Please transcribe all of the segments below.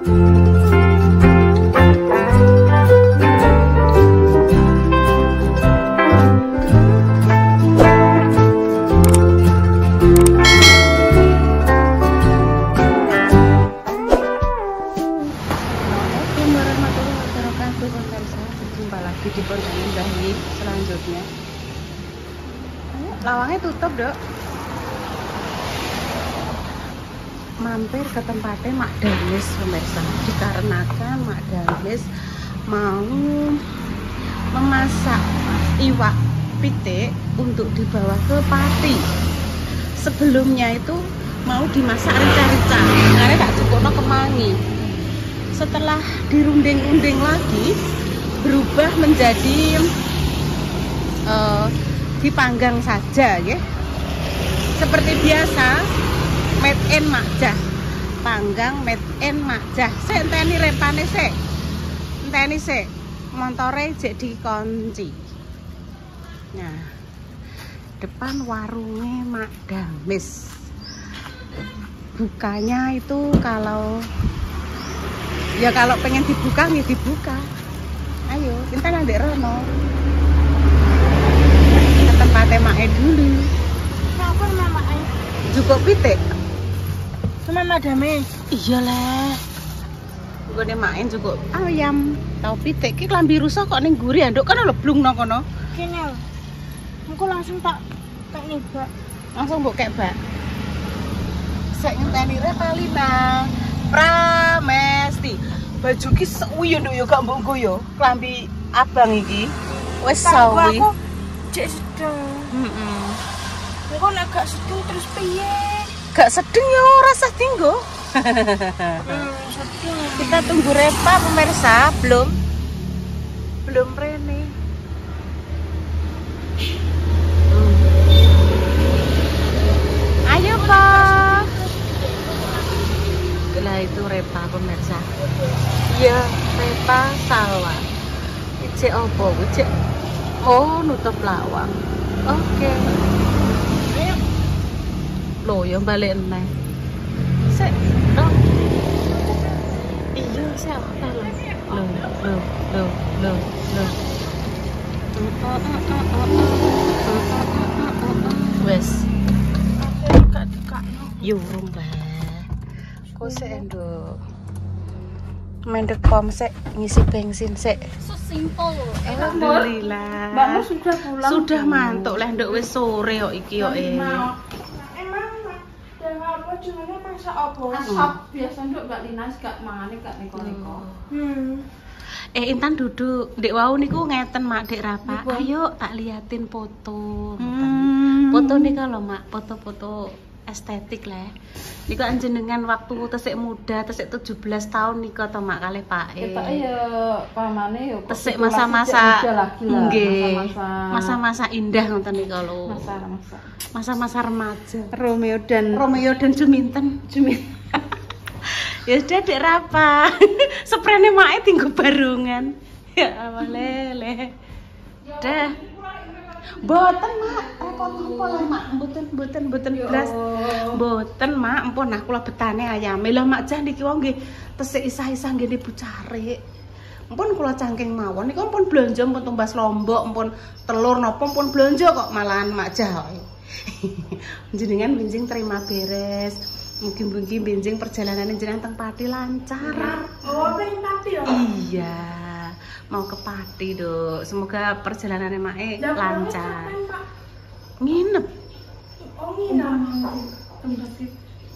Di Pondok Indah selanjutnya. Lawangnya tutup, Dok. Mampir ke tempatnya Mak Damis, pemirsa. Dikarenakan Mak Damis mau memasak iwak pitik untuk dibawa ke Pati. Sebelumnya itu mau dimasak rica-rica, karena tak cukup kemangi. Setelah dirunding-unding lagi, berubah menjadi dipanggang saja ya. Seperti biasa, made in Makjah. Panggang made in Makjah. Sik enteni repane sik. Enteni sik. Montore jek dikunci. Nah, depan warungnya Mak Damis. Bukanya itu kalau pengen dibuka ya dibuka. Ayo, kita nanti rono ke tempatnya Mae dulu. Apa nama Mae? Juga pitik. Sama Madame. Iya lah. Gue deh main juga ayam. Tahu pitik ki klambi rusak kok ning guri anduk kan leblung nang kono. Kene. Engko langsung tak nibak. Langsung mbok kek bak. Sek ngenteni Repalina. Pramesti. Baju ki suwi nduk yo gak mbok nggo yo. Klambi abang iki wis sawi. Aku cek sedeng. Heeh. Engko nek gak sedeng terus piye? Gak sedeng yo rasa tinggo. Sedeng. Kita tunggu Repa pemirsa, belum rene. Ayo Pak. Lah itu Repa pemirsa. Iya, Repa salah. Ijek opo? Ijek. Oh, nutup lawang. Oke. Ayo. Loh, ya balik neh. Sik. Oh. Iya, siapa lo? Loh. Wes. Yurung bah. Kok sik nduk. Mendek pom sik ngisi bensin sik. So simple. Alhamdulillah. Mbakmu sudah pulang. Sudah mantuk lah nduk wis sore kok iki kok Emang dan apa jenenge masak apa? Asap biasa nduk Mbak Linas gak mangane gak neko-neko. Intan duduk. Ndek wau niku ngeten Mak Dek Rapa. Ayo tak liatin foto. Foto nih kalau Mak, foto-foto estetik lah. Niku anjenengan waktu tesik muda, tesik 17 tahun niku to Mak kalih Pak. Ketok ya pamane ya tesik masa-masa nggih. Masa-masa Masa-masa indah ngoten niku lho. Masa-masa remaja. Romeo dan Juminten. Ya sudah Dek Rapa. Sprene Make tinggo barungan. Ya Allah lele. Dah. Mboten Mak, repot apa lah Mak, mboten blas. Mboten Mak, ampun nah kula betane ayame. Lah Mak jan niki wong nggih tesik isah-isah nggih niku carik. Ampun kula cangking mawon niku ampun blanja ampun tumbas lombok, ampun telur napa ampun blanja kok malahan Mak Jah. Jenengan benjing terima beres. Mungkin benjing perjalanan jenengan teng Pati lancar. Oh, pengen Pati ya? Iya. Mau ke Pati, Dok. Semoga perjalanannya Mae lancar. Nginep. Oh, nginep.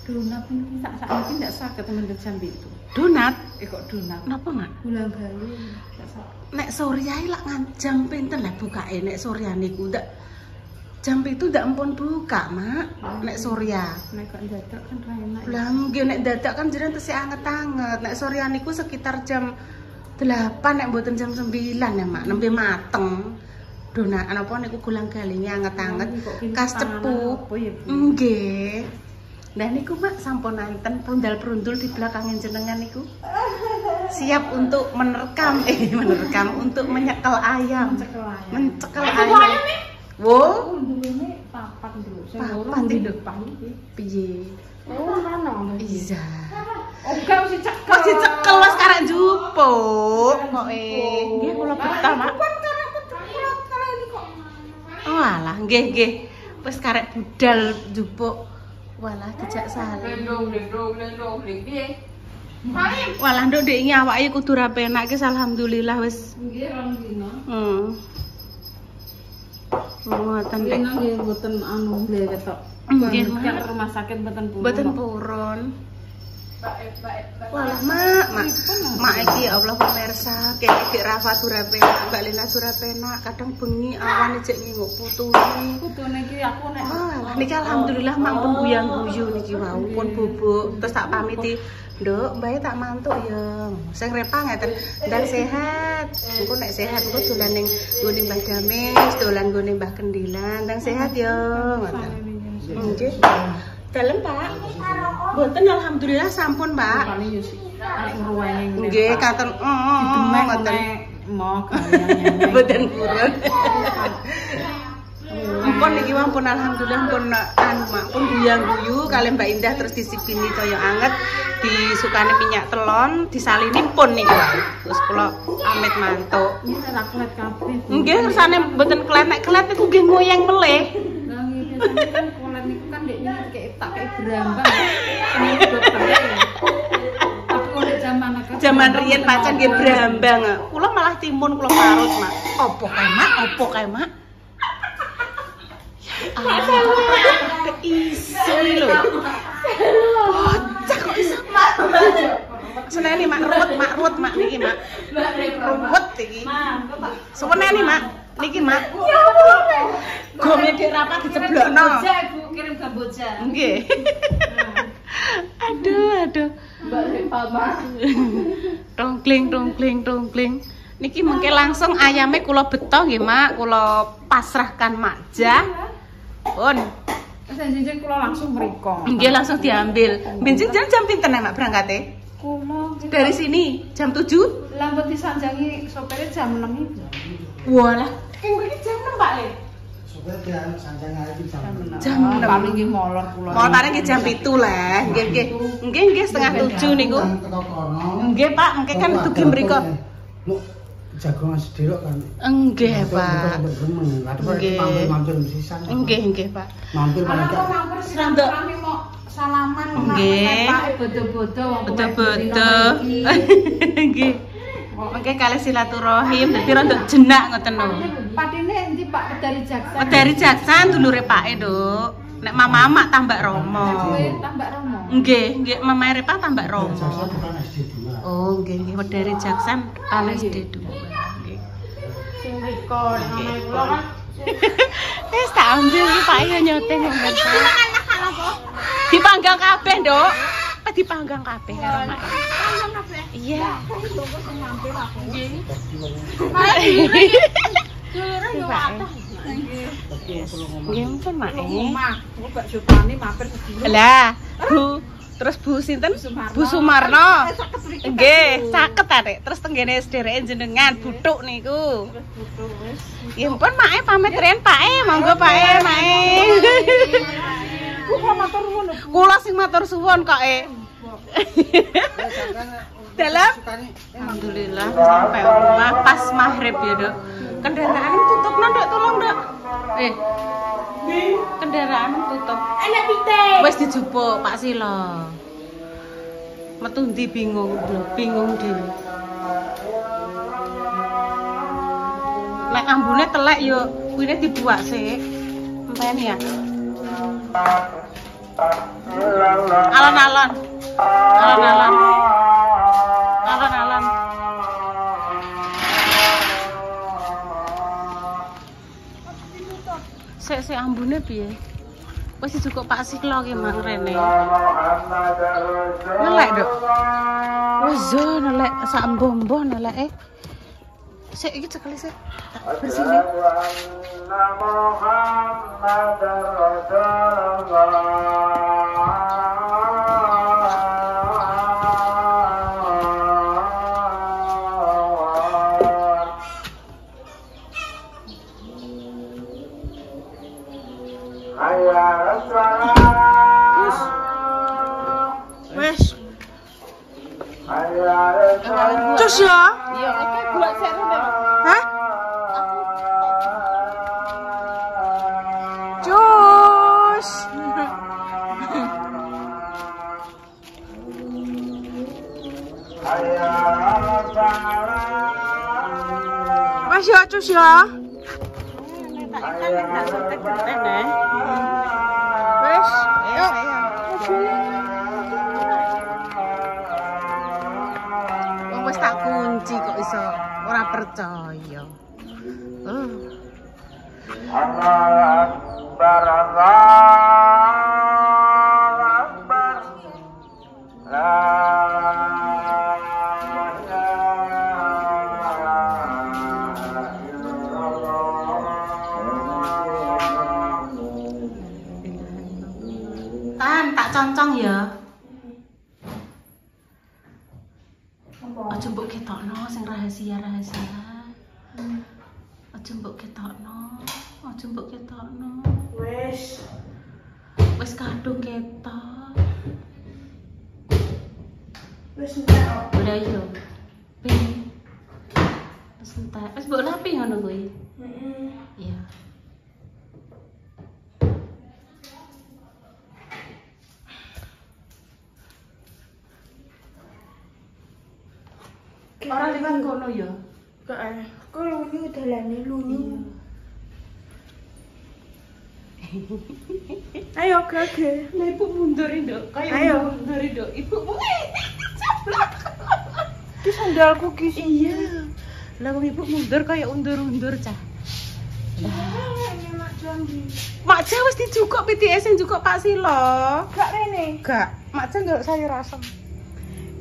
Donat ini saat ini tidak sakit teman Jambi itu. Donat? Kok donat? Kenapa Mak? Bulan Bali. Nek sore ae lak jam pinten lah bukake nek sore niku ndak jam itu ndak ampun buka Mak. Nek sore nek kok dadak kan ra enak. Lah nggih nek dadak kan jenengan tesih anget-anget. Nek sore niku sekitar jam 8 nek mboten jam 9 ya Mak, nembe mateng. Donat apa niku gulang-galinge anget-anget kas cepu. Nggih. Nah niku Mak sampun nanten prundal-prundul di belakang jenengan niku. Siap untuk menerkam untuk menyekel ayam. Mencekel ayam. Wo, ini papan dulu. Papan di depan. Piye? Oh, mana? Iya. Oh, gak mesti cekel. pokoke. Nggih kula betah, Mak. Oh alah, nggih. Wis karek budal njupuk. Walah dijak salin. Lendong, piye? Walah nduk ndek iki awake kudu ra penak ki alhamdulillah wis. Nggih, rong dina. Ngoten Dek. Nggih mboten anu mbleket tok. Nggih, Mak. Rumah sakit mboten purun. Mboten purun. Walah mak iki ya Allah pemirsa, kayak Dik Rafa Durapena, Mbak Lina Durapena, kadang bengi awan jek nginguk putune. Putune iki aku nek. Oh, niki alhamdulillah mak pun guyang-guyu niki wau pun bubuk. Terus tak pamiti, "Nduk, Mbak tak mantuk ya." Sing repa ngeten, ndang sehat. Engko nek sehat engko dolan ning nggone Mbah Damis, dolan nggone Mbah Kendilan, ndang sehat ya. Ngoten. Nggih. Dalem, Pak. Mboten alhamdulillah sampun, Pak. Pakane yo sik. Nek ngruweni. Nggih, katen ngoten. Mo kayane. Mboten purun. Ampun niki wampun alhamdulillah pun anu Mak pun guyang-guyu kali Mbak Indah terus disipini toyo anget, disukane minyak telon, disalini pun niki wae. Terus kula amit mantuk. Ini ora klet kabeh. Nggih, kersane mboten klenek-klet niku nggih ngoyeng meleh. Lah nggih biasane kan kolen niku kan dekne kayak tak kayak berambang. Ini dokternya. Tapi oleh zaman Riyen pancen nggih brambang. Kula malah timun kula parut, Mak. Opo kae, Mak? Iso lho. Bocah kok iso. Seneni Mak ruwet Mak niki Mak. Ruwet iki. Seneni Mak. Niki Mak. Gome Dik Rafa diceblokno. Ibu kirim Kamboja. Nggih. Aduh. Mbak Papa. Tongkling. Niki mengke langsung ayame kula beto nggih Mak, kula pasrahkan Makjah. Pun. Janjin kula langsung mriko. Nggih langsung diambil. Benjing jam pinten Mak berangkate? Kula Dari sini jam 7? lambat disanjangi sopirnya jam 6 itu. Walah, iki jam 6 Pak Le. Supaya dia sanjang hari jam 6. Jam 6. Paling nggih molor kula. Molare nggih jam 7 lah. Nggih setengah 7 niku. Nggih Pak, mengke kan dugi mriku. Lu jagongan sederok kan. Nggih Pak. Nggih. Mampir sisan. Nggih Pak. Mampir pada Aku mampir Serandok. kami mau salaman Nggih. Pak bodo-bodo Beto-beto. Nggih. Mengke kali silaturahim dadi rada jenak ngoten lho. Patine endi Pak dari Jaksa? Dari Jaksan dulure Pake, Nduk. Nek Mama tambak Romo. Kowe tambak Romo. Nggih, Mama Repa tambak Romo. Jasa bukan SD2. Oh, nggih dari Jaksan depan SD2. Nggih. Sing riko nang kula kan. Wis tak ambil iki Pak ya nyoteng ngoten. Dipanggang kabeh, Nduk. Dipanggang kabeh karo Mak. Iya. Mampir aku. Nggih. Nggih pun Mak. Omah, aku gak Jopani mampir sedina. Lah, terus Bu sinten? Bu Sumarno. Nggih, caket Adek. Terus tenggene sedereke jenengan Butuk niku. Butuh wis. Ya ampun Mak pamit riyen Pake, monggo Pake, Mak. Kula matur nuwun. Kula sing matur suwun kok Dalam alhamdulillah sampai rumah pas maghrib ya, Dok. Kendaraan tutup Dok, tolong, Dok. Kendaraan tutup. Enak pite. Wis dijupuk Pak Silo. Metu ndi bingung dhewe. Nek ambune telek yo kuwine dibuak sik. Empeni ya. Alon-alon. Sik ambune piye? Wis cukup Pak Silo ki mang rene. Nelek, Dok. Wis nelek sak mbombo neleke. Sik iki cekeli sik. Bersih. Wes. Cus ya? Iya, iki golek sik rene. Hah? Cus. Mas ya cus ya. Tak sotek genten ya. Wes, yuk. Wong wis tak kunci kok iso ora percaya. Allah Akbar, Allah Akbar. La Tan, tak concong ya. Aja mbok ketokno sing rahasia-rahasia. Aja mbok ketokno. Aja mbok ketokno. Wis kadung ketok. Wis entek. Lah iya. Ping. Wis entek. Wis mbok lapi ngono kuwi. Iya. Ora liwat kono ya. Heeh. Kok lunyu dalane lunyu. Ayo gage. Lah ibu mundur nduk, kaya Ayo. mundur nduk. Ibu Ki sandalku ki. iya. Lah wong ibu mundur kaya undur-undur cah. Ini mak jambi. Mak Ja wis dijukuk PTS sing jukuk Pak Silo. Gak rene. Gak, Mak Ja njaluk sayur asem.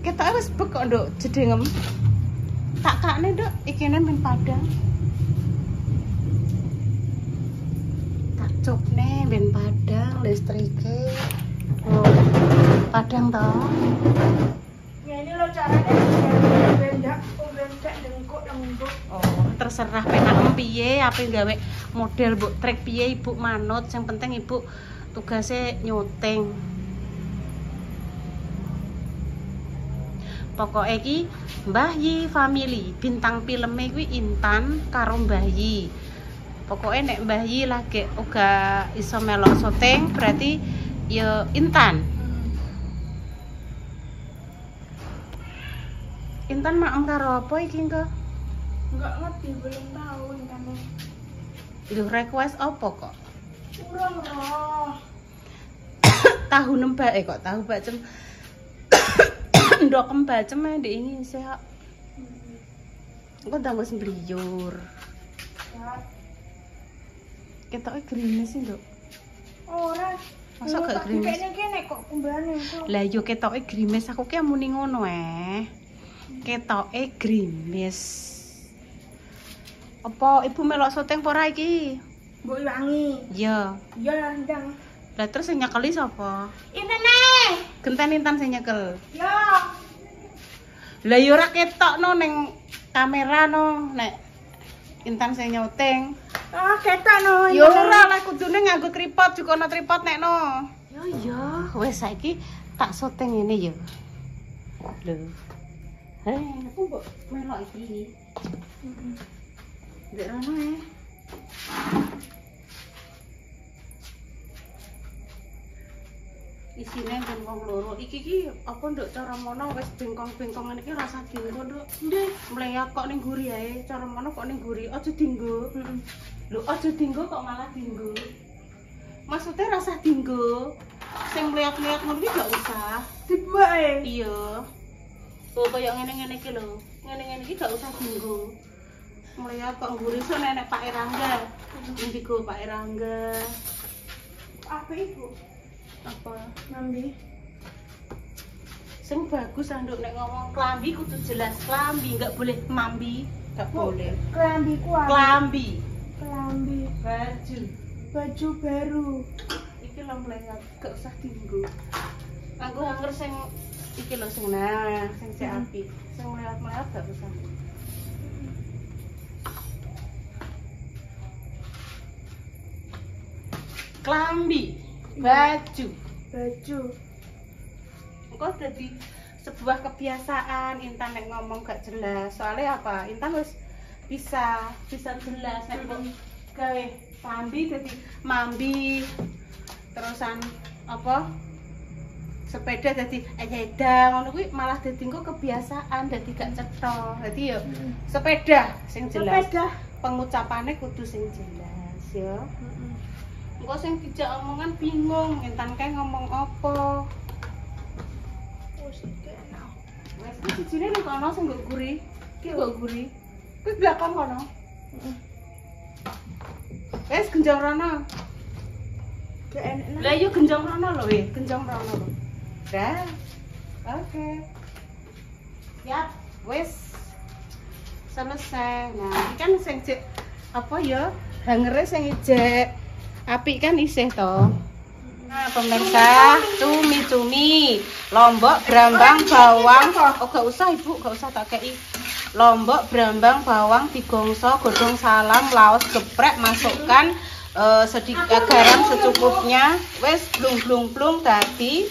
Ketoke wis bek kok nduk jedengem. Tak kakne nduk, ikine men padang. Tak cupne ben padang listrike. Oh, padang toh. Ya ini lo caranya bendak, dengkuk lembut. Oh, terserah penak piye, apa gawe model mbok trek piye ibu manut, yang penting ibu tugasnya nyuting. Pokoknya iki Mbah Yi Family, bintang filmnya kuwi Intan karo Mbah Yi. Pokoknya nek Mbah Yi lagi uga iso melok syuting berarti ya Intan. Intan maem karo apa iki engko? Enggak ngerti, belum tahu intane. Lho request apa kok? Urung roh. Tahu nembak kok tahu bacem. Ndok kembacem ndek ini sehat. Engko ndang wis mbliyur. Ya, Ketoke grimis sih, Nduk. ora. Masa gak grimis? Kayaknya kene kok kumbane kok. Lah yo ketoke grimis aku ki muni ngono Ketoke grimis. Apa ibu melok syuting apa ora iki? Mbok ilangi. Iya. Ya ndang. Lah terus sing nyekeli sapa? Intene. Genten Intan sing nyekel. Ya. Lah yo ora ketokno ning kamera no nek Intan sing nyuting. Ah, ketok no. Yo ora lah kudune nganggo tripod, juga ana tripod nek no. Yo yo, wis saiki tak syuting ngene yo. Lho. Hei, aku mbok melok iki. Ndek rono Isine ben wong loro. Iki apa nduk cara mono wis bengkong-bengkongan iki rasa dienggo nduk. Ndek, mleyat kok ning guri ae. Cara mono kok ning guri, aja dienggo. Lho, aja dienggo kok malah dienggo. Maksudnya rasa dienggo. Sing mleyat-mleyat ngono iki gak usah. Dibuak ae. Iya. Tuh kaya ngene-ngene iki lho. Ngene-ngene iki gak usah dienggo. Mleyat kok guri so nenek Pak Erangga. Indigo Pak Erangga. Apa ibu? Apa? Nambi. Sing bagus anduk nek ngomong klambi kudu jelas klambi, enggak boleh mambi, enggak boleh. Kelambiku apa? Klambi, Kelambi. baju. Baju baru. Iki lho mleyat, gak usah dienggo. Anggo hanger sing iki lho sing nah, sing sik apik. Sing mleyat-mleyat gak usah. Klambi, baju. Baju. Engko dadi sebuah kebiasaan Intan nek ngomong gak jelas. Soalnya apa? Intan harus bisa jelas nek kok gawe pambi dadi mambi. Terusan apa? Sepeda dadi edang ngono kuwi malah dadi engko kebiasaan dadi gak cetha. Dadi yo sepeda sing jelas. Sepeda. Pengucapannya kudu sing jelas ya. Engko sing dijak omongan bingung, Intan kae ngomong apa. Wis enak. Wes iki sijine nang kono sing nggo guri. Iki nggo guri. Kuwi belakang kono. Wes genjong rono. Gak enak. Lah yo genjong rono lho, genjong rono lho. Dah. Oke. Siap. Wes selesai. Nah, ini kan sing jek apa ya? Hangere sing ijek apik kan isih to. Nah, pemirsa, cumi-cumi, lombok, brambang, bawang. Oh, gak usah Ibu, gak usah tak kei. Lombok, brambang, bawang digongso, godhong salam, laos geprek, masukkan sedikit garam secukupnya. Wes blung-blung-blung tadi.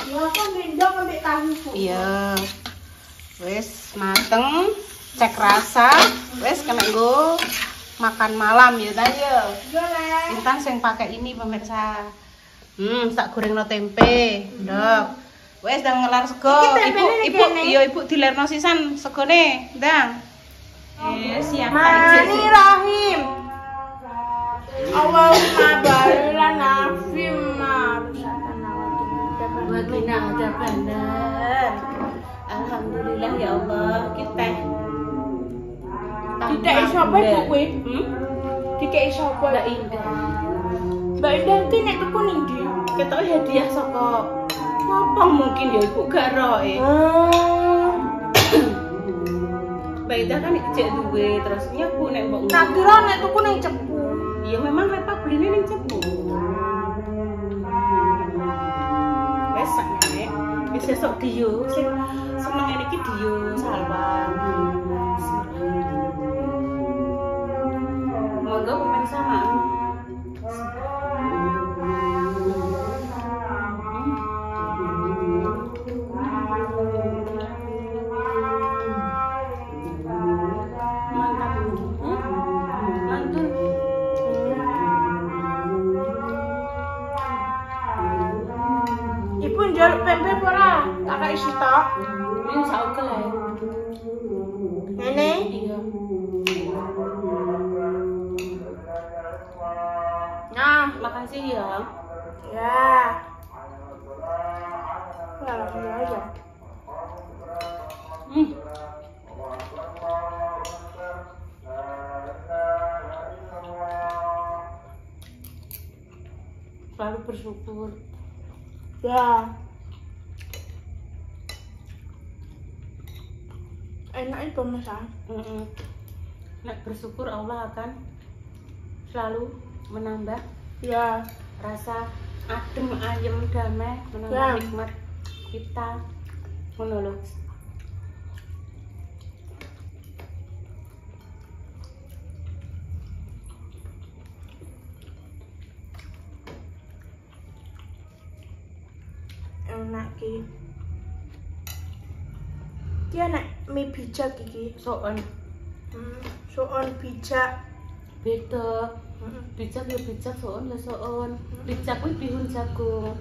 Ya kan gendong ambek tahu. Iya. Wes mateng, cek rasa. Wes kena nggo makan malam ya ta ya. Yo le. Intan sing pakai ini pemirsa. Tak gorengno tempe. Ndok. Wes ndang ngelar sego. Ibu, iya Ibu dilerno sisan segone, Ndang. Siap Mani Rahim. Allahumma barik lana fimma Wagina udah bener. Alhamdulillah ya Allah kita. Tidak iso apa Bu kuwi? Tidak iso apa? Mbak Indah. Mbak Indah ki nek tuku ning ndi? Ketok hadiah saka apa mungkin ya Ibu gak roh Mbak Indah kan ijek duwe terus nyepu nek mbok. Tak kira nek tuku ning Cepu. Ya memang Repa beline ning Cepu. Wes sakne wis esuk diyo sing seneng iki diyo salwang. Monggo pemirsa mak. Ibu njaluk pempe ora? Tak kei sitok. Ini saukel ya. Ngene. Iya. Nah, Makasih ya. ya. Alhamdulillah aja. Selalu bersyukur. Ya. Enak itu pemirsa. Nek bersyukur Allah akan selalu menambah Ya. rasa adem, ayem, damai, menambah Ya. nikmat kita. Ngono lho. Enak ki. Ki enak mie bijak iki. Soon Soon bijak. beda. Bijak ya bijak, soon ya soon. Bijak kuwi bihun jagung.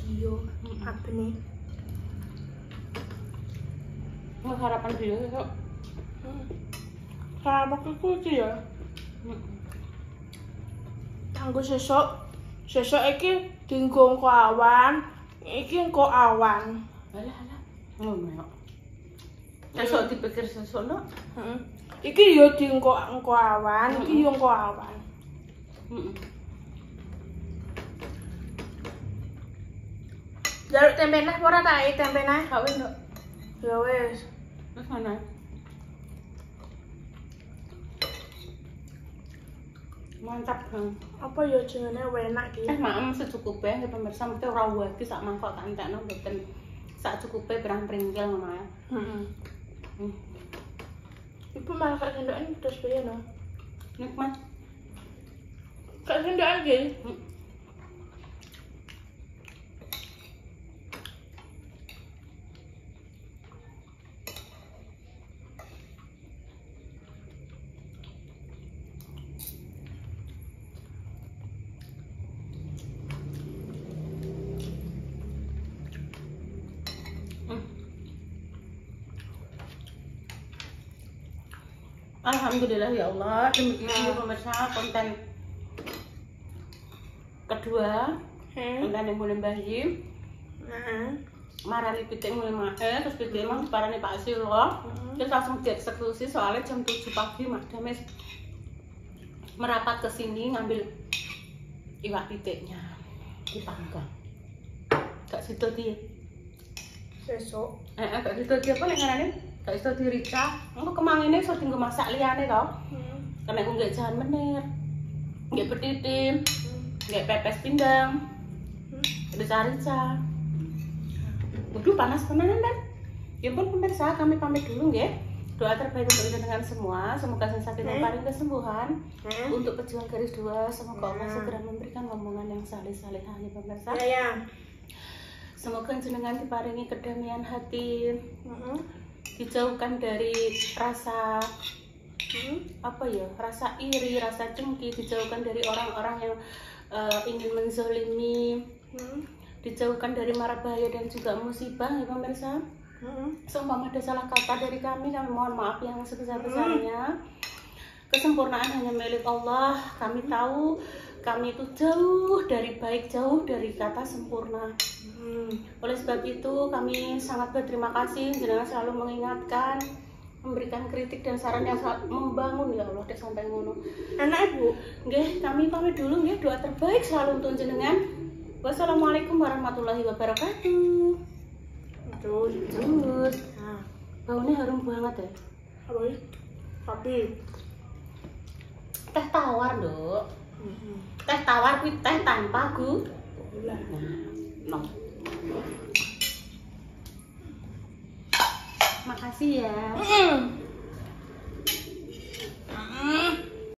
Dio apa nih? Harapan dia kok. Sama aku iki ya. Kanggo sesuk. Sesuk iki dienggo engko awan. Iki engko awan. Alah. Ngono ya. Sesuk dipikir sesuk no. Iki yo dienggo engko awan, iki yo engko awan. Jaluk tempe neh ora tak tempe neh? Kak wis nduk. Ya wis. Terus mana? Mantap Bang. Apa yo jenenge enak ki? Maem secukupe ya pemirsa mesti ora wadi sak mangkok tak entekno mboten sak cukupe pirang pringkil ngono ya. Ibu malah kak sendokan terus piye no? Nikmat. Kak sendokan ki? Alhamdulillah ya Allah, demikian pemirsa konten kedua, konten yang mulai bayi, marani piting mulai mae, terus piting emang parani Pak Silo, terus langsung dieksekusi soalnya jam 7 pagi Madam merapat ke sini ngambil iwak pitiknya dipanggang. Gak situ dia. Sesuk. Gak situ dia apa yang ngarani? Gak iso dirica, engko kemangine iso dienggo masak liyane to. Kena nggak jalan menir. Nggak petitim. Nggak pepes pindang. Rica-rica. Waduh panas-panasan kan. Ya pun pemirsa, kami pamit dulu nggih. Doa terbaik untuk dengan semua, semoga sang sakit paling kesembuhan. Untuk pejuang garis 2, semoga Allah segera memberikan omongan yang saleh-salehah ya pemirsa. Ya. Semoga jenengan diparingi kedamaian hati. Dijauhkan dari rasa apa ya, rasa iri, rasa dengki, dijauhkan dari orang-orang yang ingin menzolimi, dijauhkan dari mara bahaya dan juga musibah ya pemirsa. Seumpama ada salah kata dari kami mohon maaf yang sebesar-besarnya. Kesempurnaan hanya milik Allah. Kami tahu kami itu jauh dari baik, jauh dari kata sempurna. Oleh sebab itu kami sangat berterima kasih jenengan selalu mengingatkan, memberikan kritik dan saran yang sangat membangun ya Allah dek sampai ngono. Anak Ibu, Nggih, kami pamit dulu nggih, doa terbaik selalu untuk jenengan. Wassalamualaikum warahmatullahi wabarakatuh. Terus. Nah, baunya harum banget ya. apa ya? Tapi Teh tawar, Dok. Teh tawar kuwi teh tanpa gula. Nah. Makasih ya.